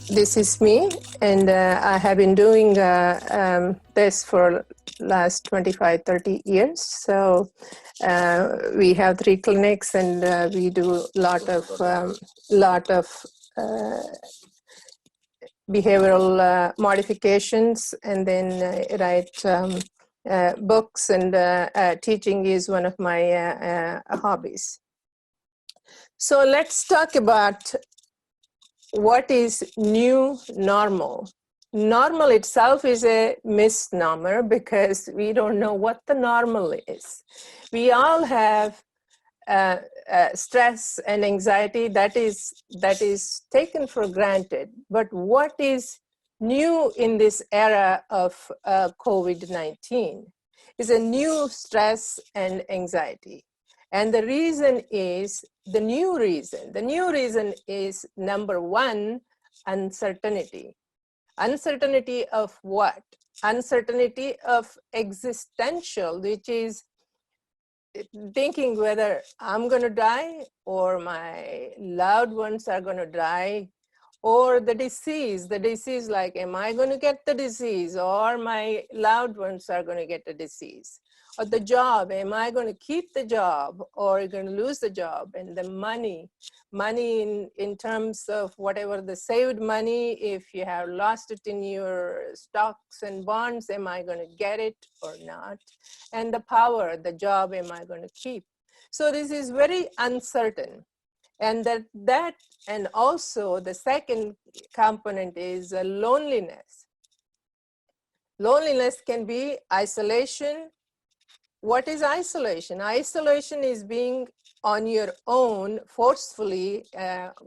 this is me, and I have been doing this for last 25, 30 years. So we have 3 clinics, and we do lot of behavioral modifications, and then write books, and teaching is one of my hobbies. So let's talk about what is new normal. Normal itself is a misnomer because we don't know what the normal is. We all have stress and anxiety that is taken for granted. But what is new in this era of COVID-19 is a new stress and anxiety. And the reason is, the new reason is, number one, uncertainty. Uncertainty of what? Uncertainty of existential, which is thinking whether I'm going to die or my loved ones are going to die, or the disease like, am I going to get the disease, or my loved ones are going to get the disease, or the job, am I going to keep the job or going to lose the job, and the money in terms of whatever the saved money, if you have lost it in your stocks and bonds, am I going to get it or not, and the power, the job, am I going to keep? So this is very uncertain. And and also the second component is loneliness. Loneliness can be isolation. What is isolation? Isolation is being on your own, forcefully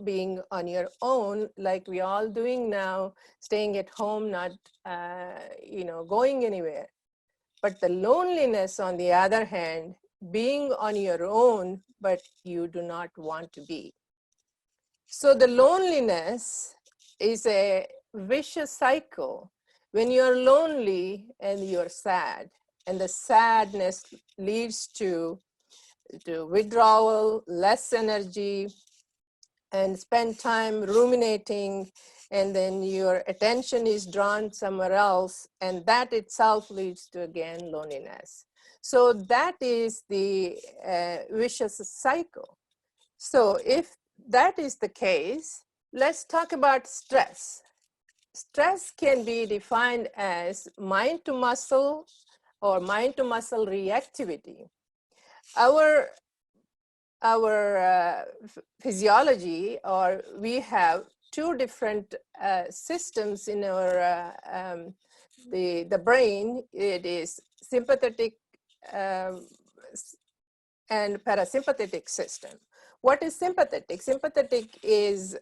being on your own, like we all doing now, staying at home, not going anywhere. But the loneliness, on the other hand, being on your own, but you do not want to be. So the loneliness is a vicious cycle. When you're lonely and you're sad, and the sadness leads to withdrawal, less energy, and spend time ruminating, and then your attention is drawn somewhere else, and that itself leads to, again, loneliness. So that is the vicious cycle. So if that is the case, let's talk about stress. Stress can be defined as mind to muscle or mind to muscle reactivity. Our physiology, or we have two different systems in our the brain. It is sympathetic and parasympathetic system. What is sympathetic? Sympathetic is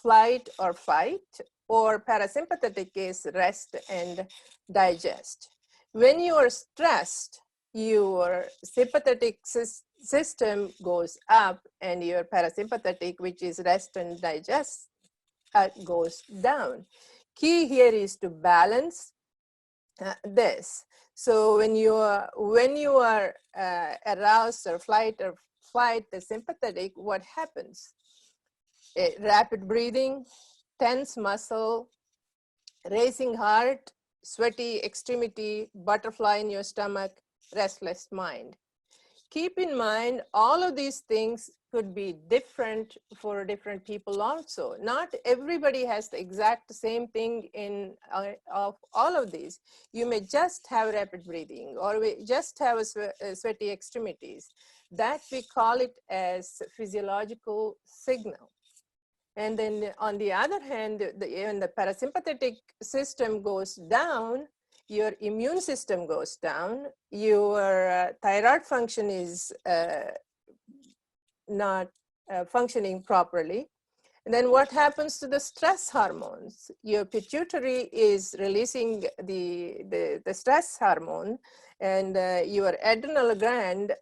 flight or fight, or parasympathetic is rest and digest. When you are stressed, your sympathetic system goes up, and your parasympathetic, which is rest and digest, goes down. Key here is to balance this. So when you are aroused or flight, the sympathetic, what happens? Rapid breathing, tense muscle, racing heart, sweaty extremity, butterfly in your stomach, restless mind. Keep in mind, all of these things could be different for different people also. Not everybody has the exact same thing in of all of these. You may just have rapid breathing, or we just have sweaty extremities. That we call it as physiological signal. And then on the other hand, when the parasympathetic system goes down, your immune system goes down, your thyroid function is not functioning properly. And then what happens to the stress hormones? Your pituitary is releasing the stress hormone, and your adrenal gland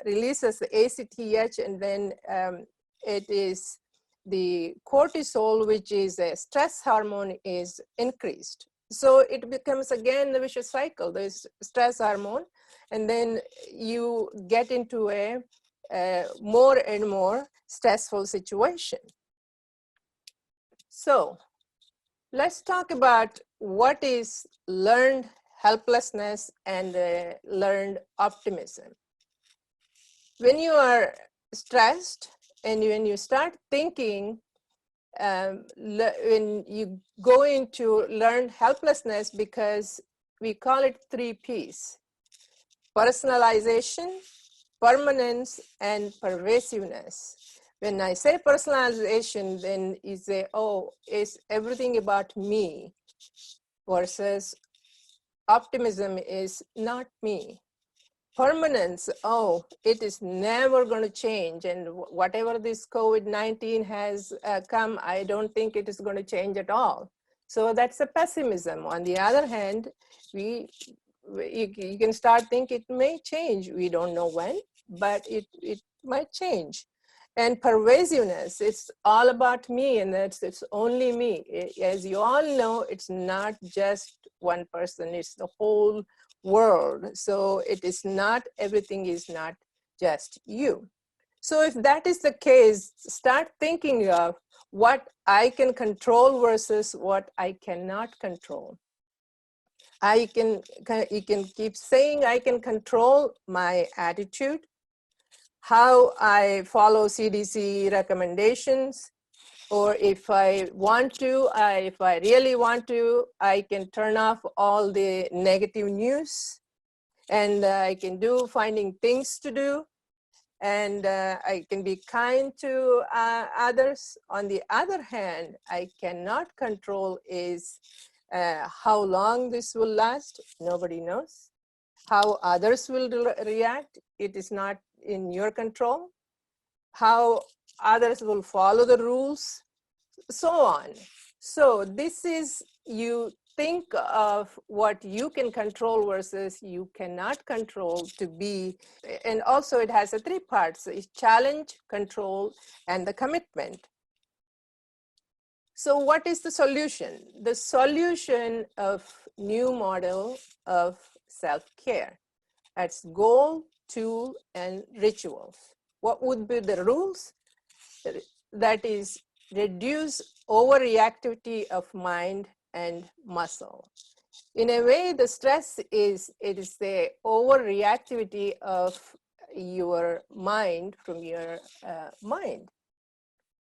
releases the ACTH, and then it is the cortisol, which is a stress hormone, is increased. So it becomes, again, the vicious cycle. There's stress hormone, and then you get into a more and more stressful situation. So Let's talk about what is learned helplessness and learned optimism. When you are stressed and when you start thinking, when you go into learned helplessness, because we call it 3 P's: personalization, permanence, and pervasiveness. When I say personalization, then you say, oh, it's everything about me, versus optimism is not me. Permanence, oh, it is never going to change. And whatever this COVID-19 has come, I don't think it is going to change at all. So that's a pessimism. On the other hand, you can start thinking it may change. We don't know when, but it might change. And pervasiveness, it's all about me, and it's only me. As you all know, it's not just one person, it's the whole world. So it is not, everything is not just you. So if that is the case, start thinking of what I can control versus what I cannot control. You can keep saying I can control my attitude, how I follow CDC recommendations, or if I want to, if I really want to, I can turn off all the negative news, and I can do finding things to do, and I can be kind to others. On the other hand, I cannot control is how long this will last. Nobody knows. How others will react, it is not in your control. How others will follow the rules, so on. So this is, you think of what you can control versus you cannot control to be, and also it has 3 parts: challenge, control, and the commitment. So what is the solution? The solution of new model of self-care. That's goal, tool, and rituals. What would be the rules? That is, reduce overreactivity of mind and muscle. In a way, the stress is, it is the overreactivity of your mind from your mind.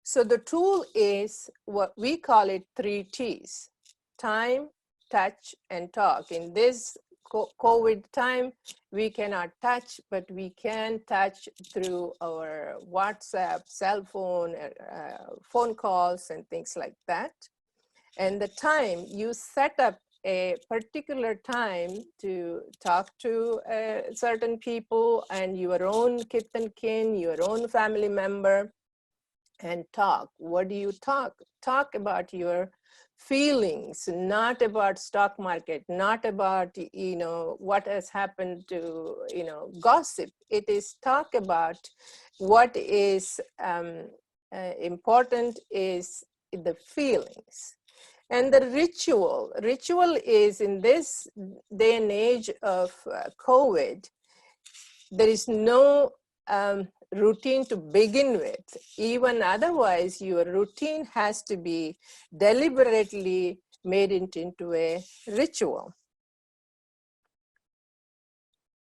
So the tool is what we call it 3 T's: time, touch, and talk. In this COVID time, we cannot touch, but we can touch through our WhatsApp, cell phone, phone calls, and things like that. And the time, you set up a particular time to talk to certain people and your own kith and kin, your own family member, and talk. What do you talk? Talk about your feelings, not about stock market, not about, you know, what has happened to, you know, gossip. It is talk about what is important is the feelings. And the ritual is, in this day and age of COVID, there is no routine to begin with. Even otherwise, your routine has to be deliberately made into a ritual.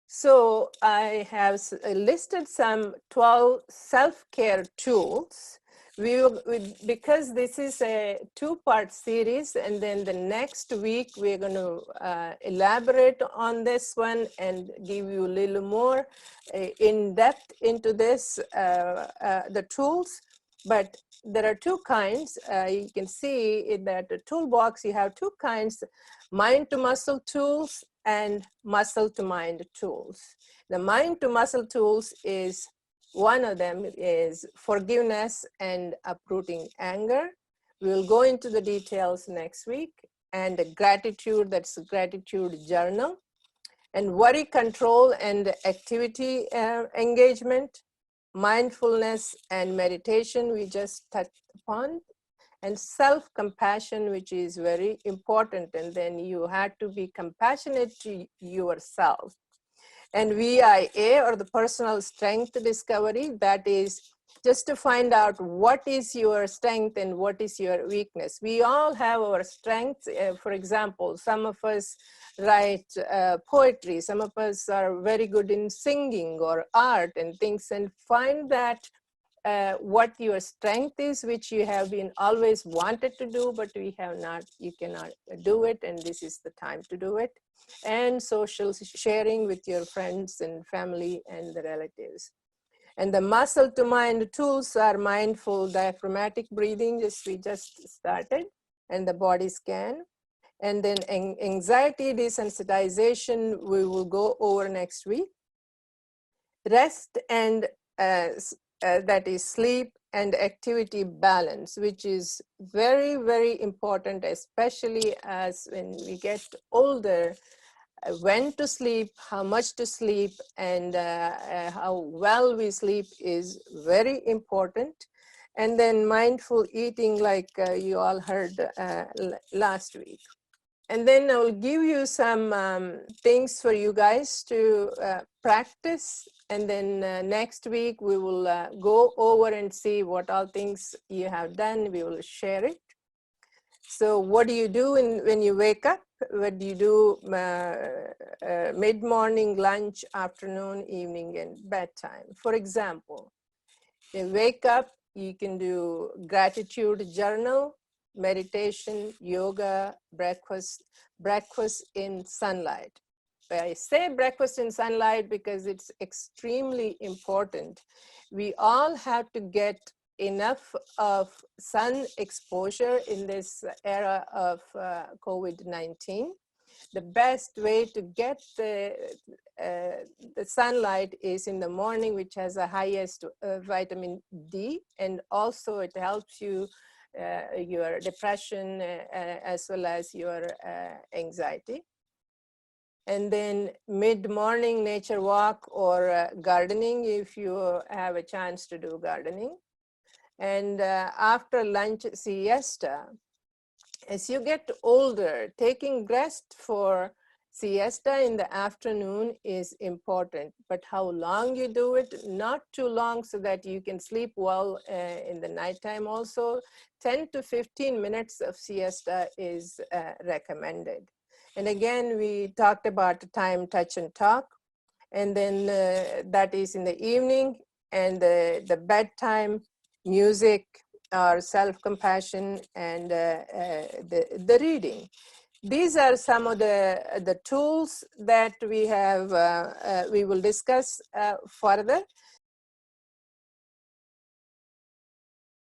So I have listed some 12 self-care tools. Because this is a 2-part series, and then the next week we're going to elaborate on this one and give you a little more in depth into this, the tools. But there are 2 kinds. You can see in that the toolbox, you have 2 kinds: mind to muscle tools and muscle to mind tools. The mind to muscle tools is, one of them is forgiveness and uprooting anger. We will go into the details next week. And gratitude, that's a gratitude journal. And worry control and activity engagement. Mindfulness and meditation, we just touched upon. And self-compassion, which is very important. And then you had to be compassionate to yourself. And VIA, or the personal strength discovery, that is just to find out what is your strength and what is your weakness. We all have our strengths. For example, some of us write poetry, some of us are very good in singing or art and things, and find that what your strength is, which you have been always wanted to do, but we have not, you cannot do it, and this is the time to do it. And social sharing with your friends and family and the relatives. And the muscle to mind tools are mindful diaphragmatic breathing, we just started, and the body scan. And then anxiety desensitization, we will go over next week. Rest and that is sleep and activity balance, which is very, very important, especially as when we get older. When to sleep, how much to sleep, and how well we sleep is very important. And then mindful eating, like you all heard last week. And then I will give you some things for you guys to practice. And then next week we will go over and see what all things you have done. We will share it. So what do you do when you wake up? What do you do mid-morning, lunch, afternoon, evening, and bedtime? For example, you wake up, you can do gratitude journal, meditation, yoga, breakfast in sunlight. I say breakfast in sunlight because it's extremely important. We all have to get enough of sun exposure in this era of COVID-19. The best way to get the sunlight is in the morning, which has the highest vitamin D, and also it helps you your depression as well as your anxiety. And then mid-morning nature walk or gardening if you have a chance to do gardening. And after lunch siesta. As you get older, taking rest for siesta in the afternoon is important, but how long you do it, not too long so that you can sleep well in the nighttime also. 10 to 15 minutes of siesta is recommended. And again, we talked about time, touch, and talk. And then that is in the evening, and the bedtime, music, or self-compassion, and the reading. These are some of the tools that we have, we will discuss further.